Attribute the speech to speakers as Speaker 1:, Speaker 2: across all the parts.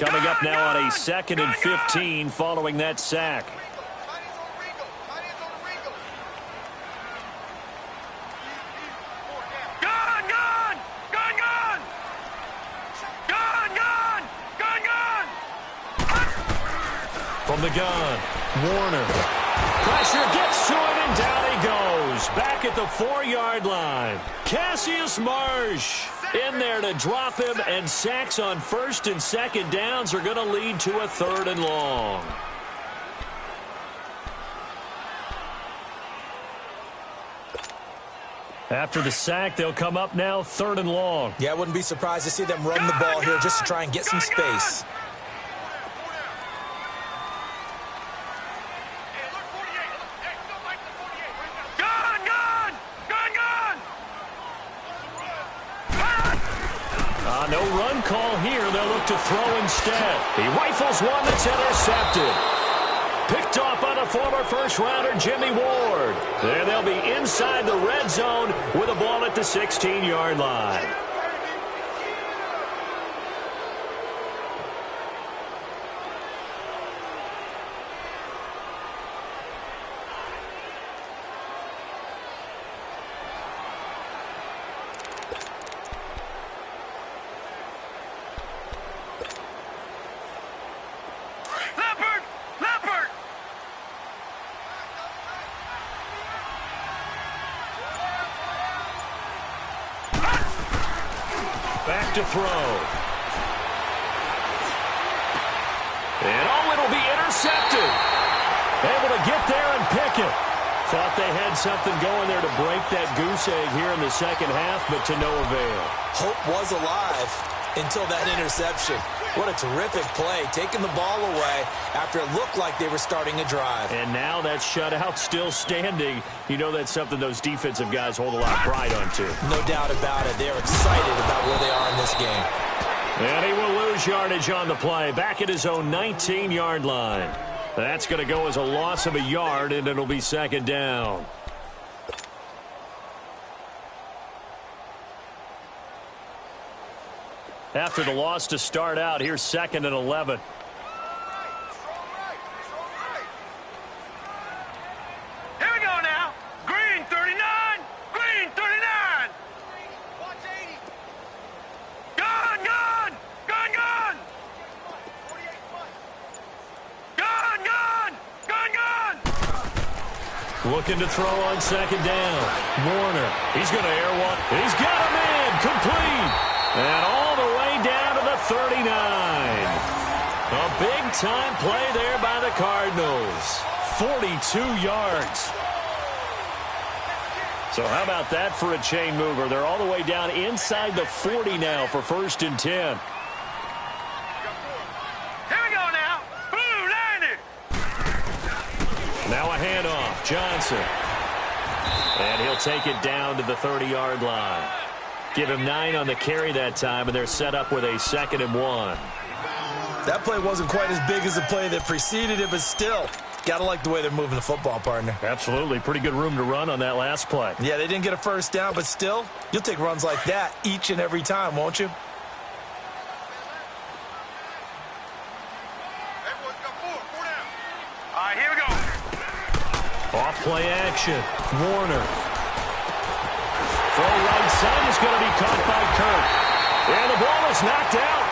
Speaker 1: Coming up now on a 2nd and 15 following that sack. From the gun, Warner. Pressure gets to it, and down he goes. Back at the 4-yard line. Cassius Marsh in there to drop him, and sacks on 1st and 2nd downs are going to lead to a 3rd and long. After the sack, they'll come up now 3rd and long.
Speaker 2: Yeah, I wouldn't be surprised to see them run the ball here just to try and get some space.
Speaker 1: No run call here. They'll look to throw instead. He rifles one that's intercepted. Picked off by the former first-rounder Jimmy Ward. There they'll be inside the red zone with a ball at the 16-yard line. Back to throw. And it'll be intercepted. Able to get there and pick it. Thought they had something going there to break that goose egg here in the second half, but to no avail.
Speaker 2: Hope was alive until that interception. What a terrific play, taking the ball away after it looked like they were starting a drive.
Speaker 1: And now that shutout still standing. You know that's something those defensive guys hold a lot of pride onto.
Speaker 2: No doubt about it. They're excited about where they are in this game.
Speaker 1: And he will lose yardage on the play. Back at his own 19-yard line. That's going to go as a loss of a yard, and it'll be 2nd down. After the loss to start out, here's 2nd and 11.
Speaker 3: Here we go now. Green 39. Green 39. Watch 80. Gun, gun. Gun, gun. 48 plus. Gun, gun. Gun, gun.
Speaker 1: Looking to throw on 2nd down. Warner. He's going to air one. He's got him in. Complete. And all the way down to the 39. A big-time play there by the Cardinals. 42 yards. So how about that for a chain mover? They're all the way down inside the 40 now for 1st and 10.
Speaker 3: Here we go now. Blue 90.
Speaker 1: Now a handoff. Johnson. And he'll take it down to the 30-yard line. Give him 9 on the carry that time, and they're set up with a 2nd and 1.
Speaker 2: That play wasn't quite as big as the play that preceded it, but still, got to like the way they're moving the football, partner.
Speaker 1: Absolutely. Pretty good room to run on that last play.
Speaker 2: Yeah, they didn't get a 1st down, but still, you'll take runs like that each and every time, won't you?
Speaker 3: All right, here we go.
Speaker 1: Off play action. Warner. Full right side is going to be caught by Kirk. And the ball is knocked out.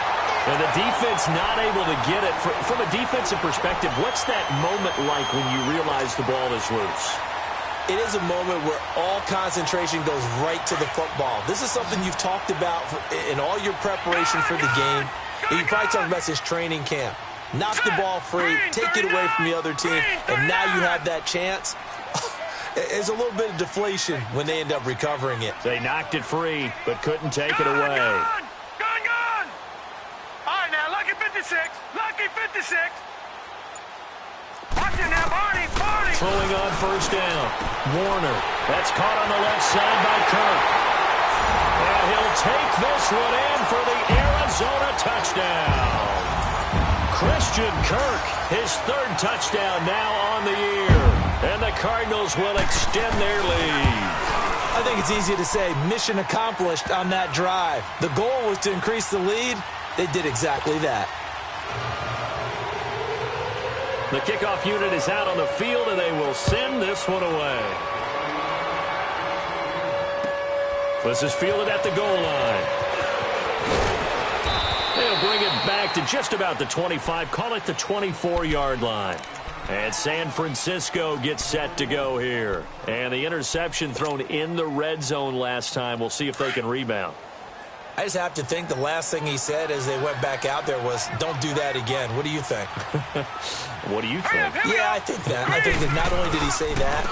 Speaker 1: And the defense not able to get it. From a defensive perspective, what's that moment like when you realize the ball is loose?
Speaker 2: It is a moment where all concentration goes right to the football. This is something you've talked about in all your preparation for the game. And you probably talked about since training camp. Knock the ball free, take it away from the other team, and now you have that chance. There's a little bit of deflation when they end up recovering it.
Speaker 1: They knocked it free, but couldn't take it away.
Speaker 3: Gun! All right, now, lucky 56. Lucky 56. Watch it now, Barney.
Speaker 1: Throwing on 1st down. Warner. That's caught on the left side by Kirk. And he'll take this one in for the Arizona touchdown. Christian Kirk, his 3rd touchdown now on the year. And the Cardinals will extend their lead.
Speaker 2: I think it's easy to say mission accomplished on that drive. The goal was to increase the lead. They did exactly that.
Speaker 1: The kickoff unit is out on the field, and they will send this one away. This is fielded at the goal line. They'll bring it back to just about the 25, call it the 24-yard line. And San Francisco gets set to go here. And the interception thrown in the red zone last time. We'll see if they can rebound.
Speaker 2: I just have to think the last thing he said as they went back out there was, don't do that again. What do you think?
Speaker 1: What do you think?
Speaker 2: Yeah, I think that. I think that not only did he say that,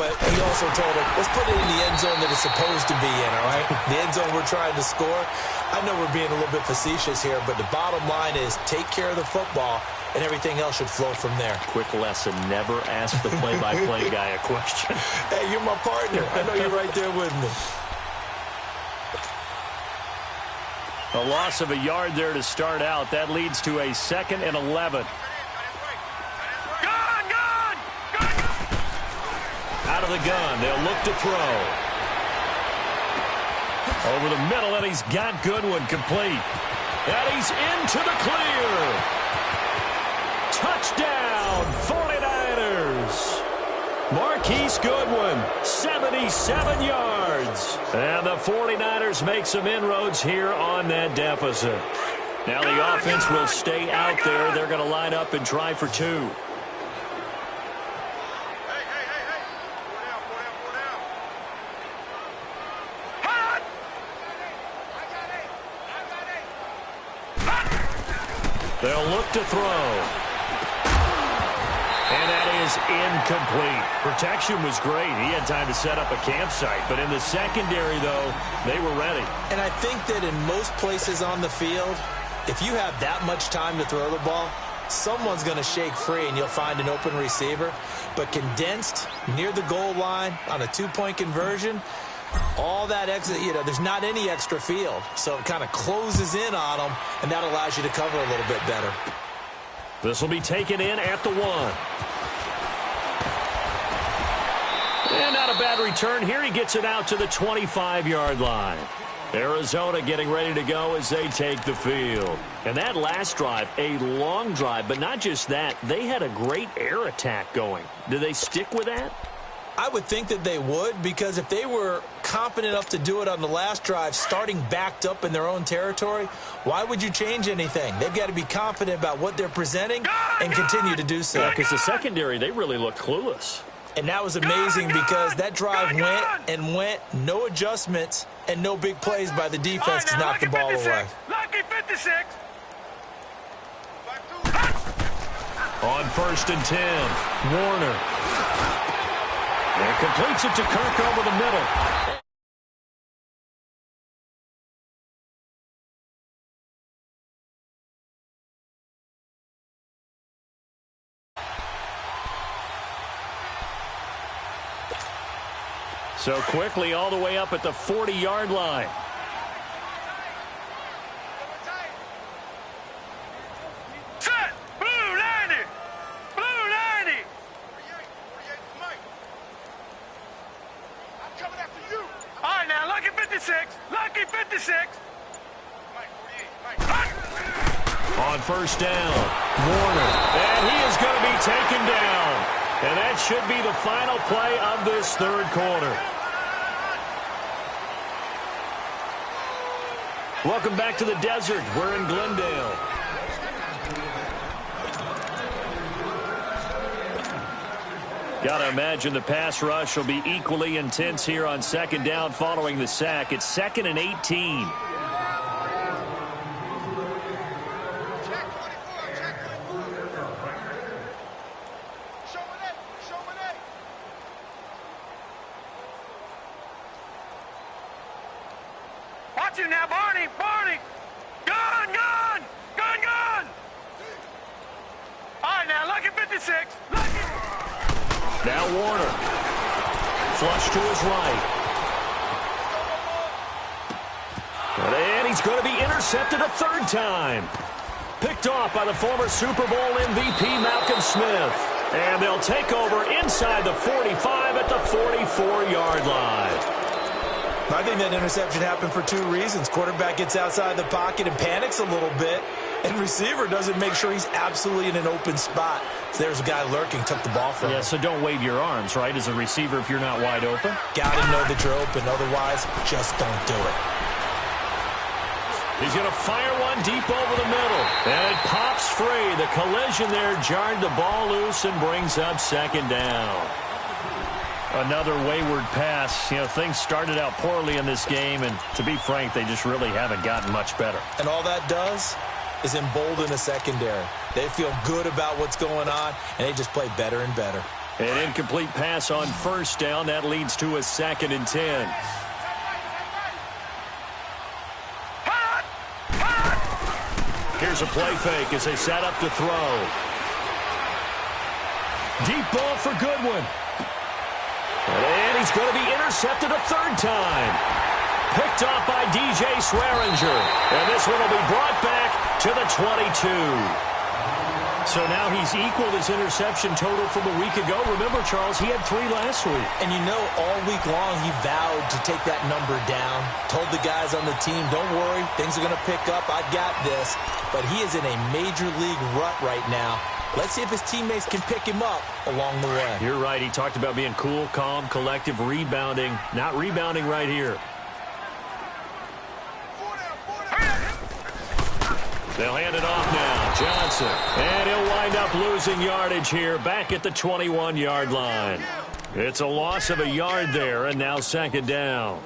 Speaker 2: but he also told him, let's put it in the end zone that it's supposed to be in, all right? The end zone we're trying to score. I know we're being a little bit facetious here, but the bottom line is take care of the football, and everything else should flow from there.
Speaker 1: Quick lesson, never ask the play-by-play guy a question.
Speaker 2: Hey, you're my partner. I know you're right there with me.
Speaker 1: A loss of a yard there to start out. That leads to a 2nd and 11. Out of the gun, they'll look to throw. Over the middle, and he's got Goodwin complete. And he's into the clear. Touchdown, 49ers. Marquise Goodwin, 77 yards. And the 49ers make some inroads here on that deficit. Now the offense will stay out there. They're going to line up and try for 2. They'll look to throw. And that is incomplete. Protection was great. He had time to set up a campsite. But in the secondary, though, they were ready.
Speaker 2: And I think that in most places on the field, if you have that much time to throw the ball, someone's going to shake free and you'll find an open receiver. But condensed near the goal line on a 2-point conversion, all that exit, there's not any extra field. So it kind of closes in on them, and that allows you to cover a little bit better.
Speaker 1: This will be taken in at the 1. And not a bad return here. He gets it out to the 25-yard line. Arizona getting ready to go as they take the field. And that last drive, a long drive, but not just that. They had a great air attack going. Do they stick with that?
Speaker 2: I would think that they would, because if they were confident enough to do it on the last drive, starting backed up in their own territory, why would you change anything? They've got to be confident about what they're presenting and continue to do so.
Speaker 1: Yeah, because the secondary, they really looked clueless.
Speaker 2: And that was amazing because that drive went, no adjustments, and no big plays by the defense to knock the ball away.
Speaker 3: Lucky 56.
Speaker 1: On 1st and 10, Warner. And completes it to Kirk over the middle. So quickly all the way up at the 40-yard line.
Speaker 3: Set. Blue 90. Blue 90. I'm coming after you. All right, now, lucky 56. Lucky 56.
Speaker 1: On 1st down, Warner. And he is going to be taken down. And that should be the final play of this 3rd quarter. Welcome back to the desert. We're in Glendale. Got to imagine the pass rush will be equally intense here on 2nd down following the sack. It's 2nd and 18.
Speaker 3: Watch him now, Barney. Barney. Gun, gun. Gun, gun. All right, now, lucky 56. Lucky.
Speaker 1: Now Warner. Flush to his right. And he's going to be intercepted a 3rd time. Picked off by the former Super Bowl MVP Malcolm Smith. And they'll take over inside the 45 at the 44-yard line.
Speaker 2: I think that interception happened for 2 reasons. Quarterback gets outside the pocket and panics a little bit. And receiver doesn't make sure he's absolutely in an open spot. So there's a guy lurking, took the ball from him.
Speaker 1: Yeah, so don't wave your arms, right, as a receiver if you're not wide open.
Speaker 2: Got to know that you're open. Otherwise, just don't do it.
Speaker 1: He's going to fire one deep over the middle. And it pops free. The collision there jarred the ball loose and brings up second down. Another wayward pass. You know, things started out poorly in this game, and to be frank, they just really haven't gotten much better.
Speaker 2: And all that does is embolden the secondary. They feel good about what's going on, and they just play better and better.
Speaker 1: An incomplete pass on first down. That leads to a 2nd and 10. Here's a play fake as they set up to throw. Deep ball for Goodwin. And he's going to be intercepted a 3rd time. Picked off by DJ Swearinger. And this one will be brought back to the 22. So now he's equaled his interception total from a week ago. Remember, Charles, he had 3 last week.
Speaker 2: And you know, all week long he vowed to take that number down. Told the guys on the team, don't worry, things are going to pick up. I got this. But he is in a major league rut right now. Let's see if his teammates can pick him up along the way.
Speaker 1: You're right. He talked about being cool, calm, collective, rebounding. Not rebounding right here. They'll hand it off now. Johnson. And he'll wind up losing yardage here back at the 21-yard line. It's a loss of a yard there, and now 2nd down.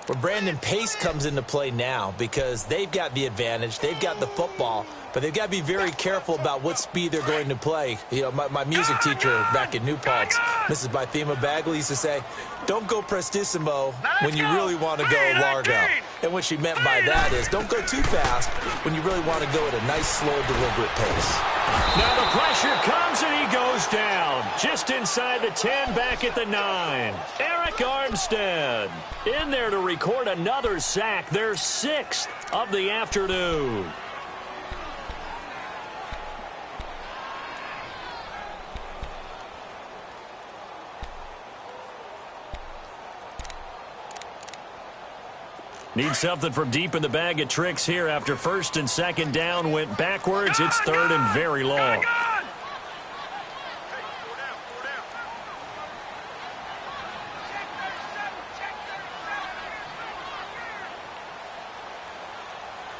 Speaker 2: Well, Brandon, pace comes into play now because they've got the advantage. They've got the football, but they've got to be very careful about what speed they're going to play. You know, my music teacher back in New Paltz, Mrs. Bythema Bagley, used to say, don't go prestissimo when you really want to go largo. And what she meant by that is don't go too fast when you really want to go at a nice, slow, deliberate pace.
Speaker 1: Now the pressure comes and he goes down. Just inside the 10, back at the 9. Eric Armstead in there to record another sack. Their 6th of the afternoon. Need something from deep in the bag of tricks here after 1st and 2nd down went backwards. It's 3rd and very long.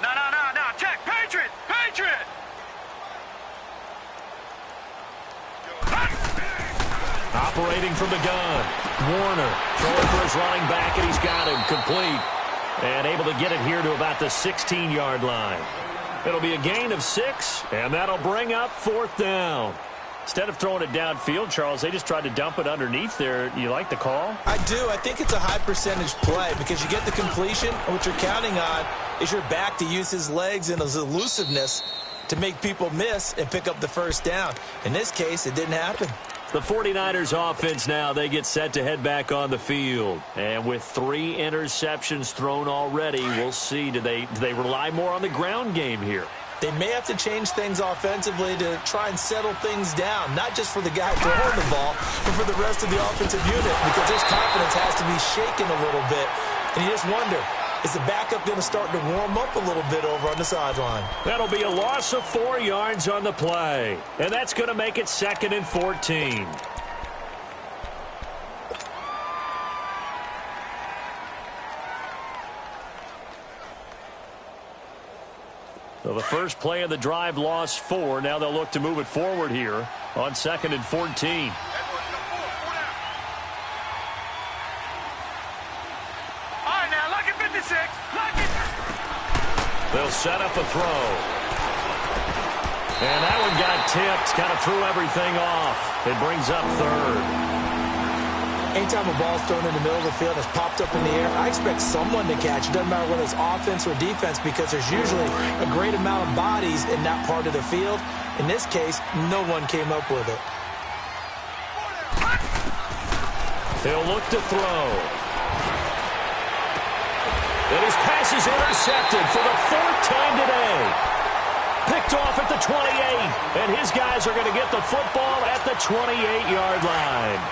Speaker 3: No. Check. Patriot.
Speaker 1: Operating from the gun. Warner throwing for his running back, and he's got him complete. And able to get it here to about the 16-yard line. It'll be a gain of 6, and that'll bring up 4th down. Instead of throwing it downfield, Charles, they just tried to dump it underneath there. You like the call?
Speaker 2: I do. I think it's a high-percentage play because you get the completion, and what you're counting on is your back to use his legs and his elusiveness to make people miss and pick up the 1st down. In this case, it didn't happen.
Speaker 1: The 49ers offense now, they get set to head back on the field. And with 3 interceptions thrown already, we'll see. Do they rely more on the ground game here?
Speaker 2: They may have to change things offensively to try and settle things down, not just for the guy throwing the ball, but for the rest of the offensive unit, because his confidence has to be shaken a little bit. And you just wonder, is the backup going to start to warm up a little bit over on the sideline?
Speaker 1: That'll be a loss of 4 yards on the play. And that's going to make it 2nd and 14. So the first play of the drive lost 4. Now they'll look to move it forward here on 2nd and 14. They'll set up a throw. And that one got tipped. Kind of threw everything off. It brings up 3rd.
Speaker 2: Anytime a ball's thrown in the middle of the field and it's popped up in the air, I expect someone to catch. It doesn't matter whether it's offense or defense because there's usually a great amount of bodies in that part of the field. In this case, no one came up with it.
Speaker 1: They'll look to throw. And his pass is intercepted for the 4th time today. Picked off at the 28. And his guys are going to get the football at the 28-yard line.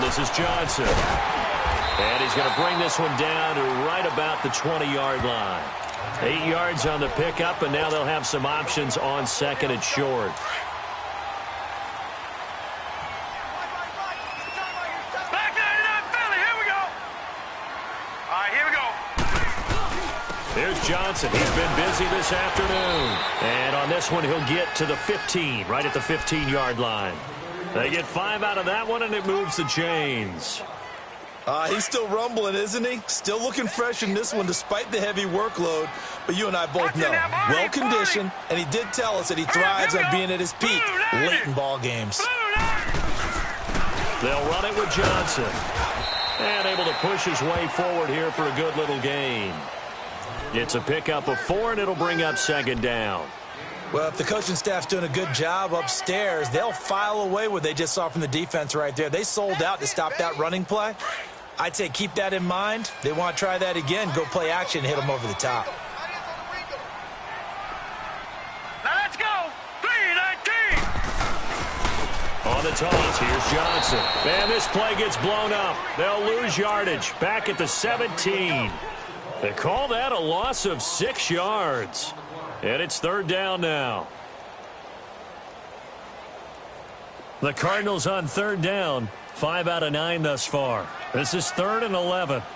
Speaker 1: This is Johnson. And he's going to bring this one down to right about the 20-yard line. 8 yards on the pickup, and now they'll have some options on second and short.
Speaker 3: Back 99 Philly, here we go. All right, here we go.
Speaker 1: There's Johnson. He's been busy this afternoon. And on this one, he'll get to the 15, right at the 15-yard line. They get 5 out of that one, and it moves the chains.
Speaker 2: He's still rumbling, isn't he? Still looking fresh in this one despite the heavy workload. But you and I both know, well-conditioned, and he did tell us that he thrives on being at his peak late in ball games.
Speaker 1: They'll run it with Johnson. And able to push his way forward here for a good little gain. It's a pickup of 4, and it'll bring up second down.
Speaker 2: Well, if the coaching staff's doing a good job upstairs, they'll file away what they just saw from the defense right there. They sold out to stop that running play. I'd say keep that in mind. They want to try that again, go play action, hit them over the top.
Speaker 3: Now let's go. 3-19.
Speaker 1: On the toss, here's Johnson. And this play gets blown up. They'll lose yardage back at the 17. They call that a loss of 6 yards. And it's third down now. The Cardinals on third down. 5 out of 9 thus far. This is 3rd and 11.
Speaker 3: Hey.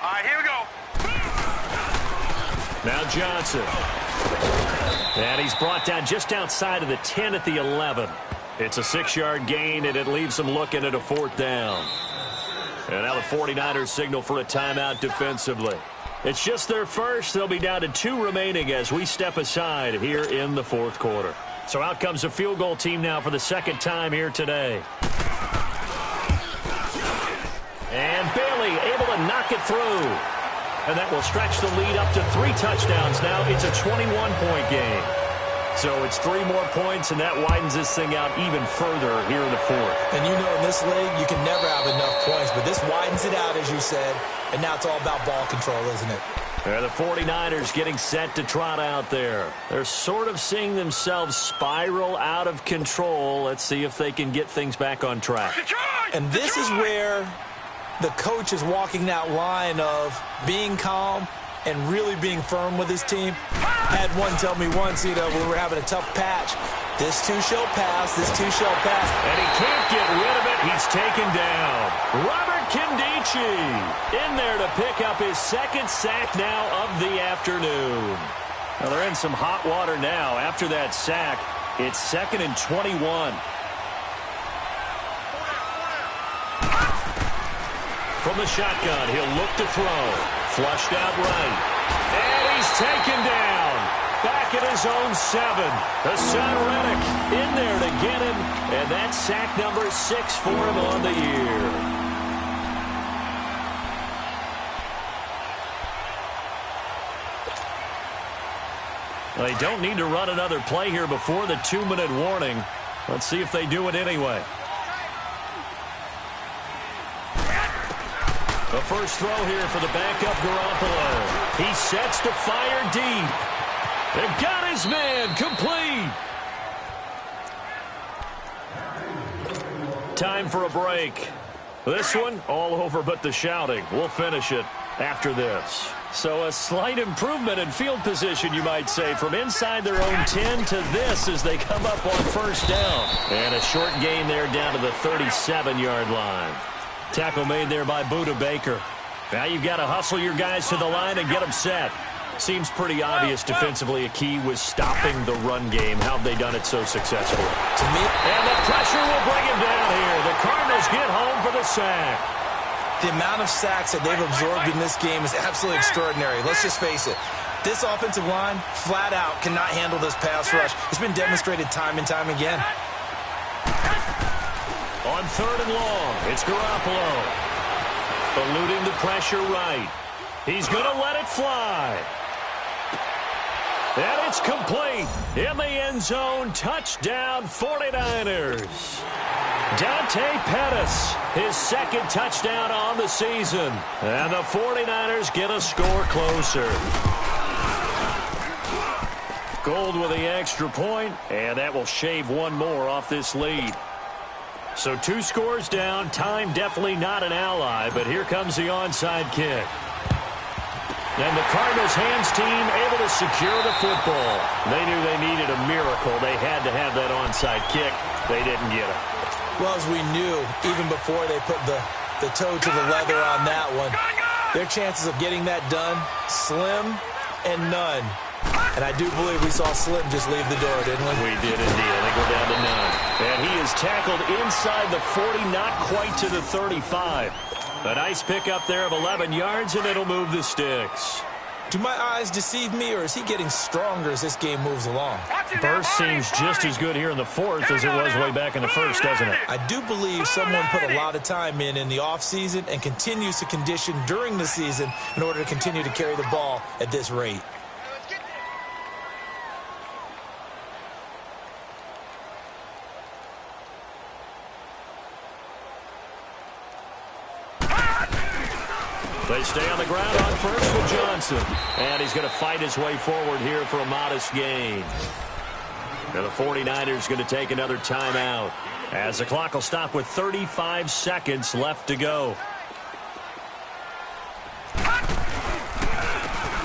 Speaker 3: All right, here we go.
Speaker 1: Now Johnson. And he's brought down just outside of the 10 at the 11. It's a 6-yard gain, and it leaves them looking at a 4th down. And now the 49ers signal for a timeout defensively. It's just their first. They'll be down to 2 remaining as we step aside here in the 4th quarter. So out comes a field goal team now for the second time here today. And Bailey able to knock it through. And that will stretch the lead up to 3 touchdowns now. It's a 21-point game. So it's 3 more points, and that widens this thing out even further here in the 4th.
Speaker 2: And you know in this league, you can never have enough points, but this widens it out, as you said, and now it's all about ball control, isn't it?
Speaker 1: The 49ers getting set to trot out there. They're sort of seeing themselves spiral out of control. Let's see if they can get things back on track.
Speaker 2: And this is where the coach is walking that line of being calm and really being firm with his team. Had one tell me once, when we were having a tough patch, this too shall pass, this too shall pass.
Speaker 1: And he can't get rid of it. He's taken down. Robert Kindici in there to pick up his 2nd sack now of the afternoon. Well, they're in some hot water now. After that sack, it's 2nd and 21. From the shotgun, he'll look to throw. Flushed out right. And he's taken down. Back at his own 7. Hassan Reddick in there to get him. And that's sack number 6 for him on the year. Well, they don't need to run another play here before the 2-minute warning. Let's see if they do it anyway. The first throw here for the backup Garoppolo. He sets to fire deep. They've got his man complete. Time for a break. This one all over but the shouting. We'll finish it after this. So a slight improvement in field position, you might say, from inside their own 10 to this as they come up on first down. And a short gain there down to the 37-yard line. Tackle made there by Budda Baker. Now you've got to hustle your guys to the line and get them set. Seems pretty obvious defensively a key was stopping the run game. How have they done it so successfully?
Speaker 2: To me,
Speaker 1: and the pressure will bring him down here. The Cardinals get home for the sack.
Speaker 2: the amount of sacks that they've absorbed in this game is absolutely extraordinary. Let's just face it. This offensive line, flat out, cannot handle this pass rush. It's been demonstrated time and time again.
Speaker 1: On 3rd and long, it's Garoppolo. Eluding the pressure right. He's going to let it fly. And it's complete. In the end zone, touchdown 49ers. Dante Pettis, his 2nd touchdown on the season. And the 49ers get a score closer. Gold with the extra point, and that will shave one more off this lead. So 2 scores down. Time definitely not an ally, but here comes the onside kick. And the Cardinals hands team able to secure the football. They knew they needed a miracle. They had to have that onside kick. They didn't get it.
Speaker 2: Well, as we knew, even before they put the toe to the leather on that one, their chances of getting that done, slim and none. And I do believe we saw Slim just leave the door, didn't we?
Speaker 1: We did indeed. They go down to none. And he is tackled inside the 40, not quite to the 35. A nice pickup there of 11 yards, and it'll move the sticks.
Speaker 2: Do my eyes deceive me, or is he getting stronger as this game moves along?
Speaker 1: Burst seems just as good here in the 4th as it was way back in the 1st, doesn't it?
Speaker 2: I do believe someone put a lot of time in the offseason and continues to condition during the season in order to continue to carry the ball at this rate.
Speaker 1: They stay on the ground on first with Johnson. And he's going to fight his way forward here for a modest gain. And the 49ers going to take another timeout as the clock will stop with 35 seconds left to go.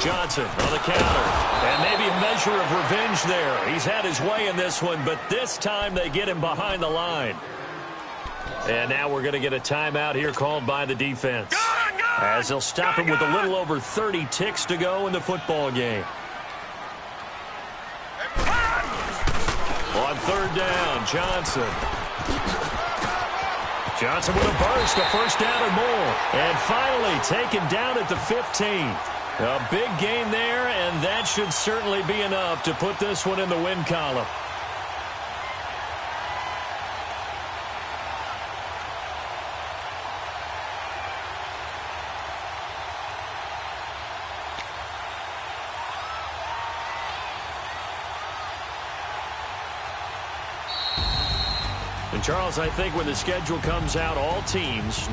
Speaker 1: Johnson on the counter. And maybe a measure of revenge there. He's had his way in this one, but this time they get him behind the line. And now we're going to get a timeout here called by the defense, as they'll stop him with a little over 30 ticks to go in the football game. On 3rd down, Johnson. Johnson with a burst, a first down or more. And finally taken down at the 15. A big gain there, and that should certainly be enough to put this one in the win column. And Charles, I think when the schedule comes out, all teams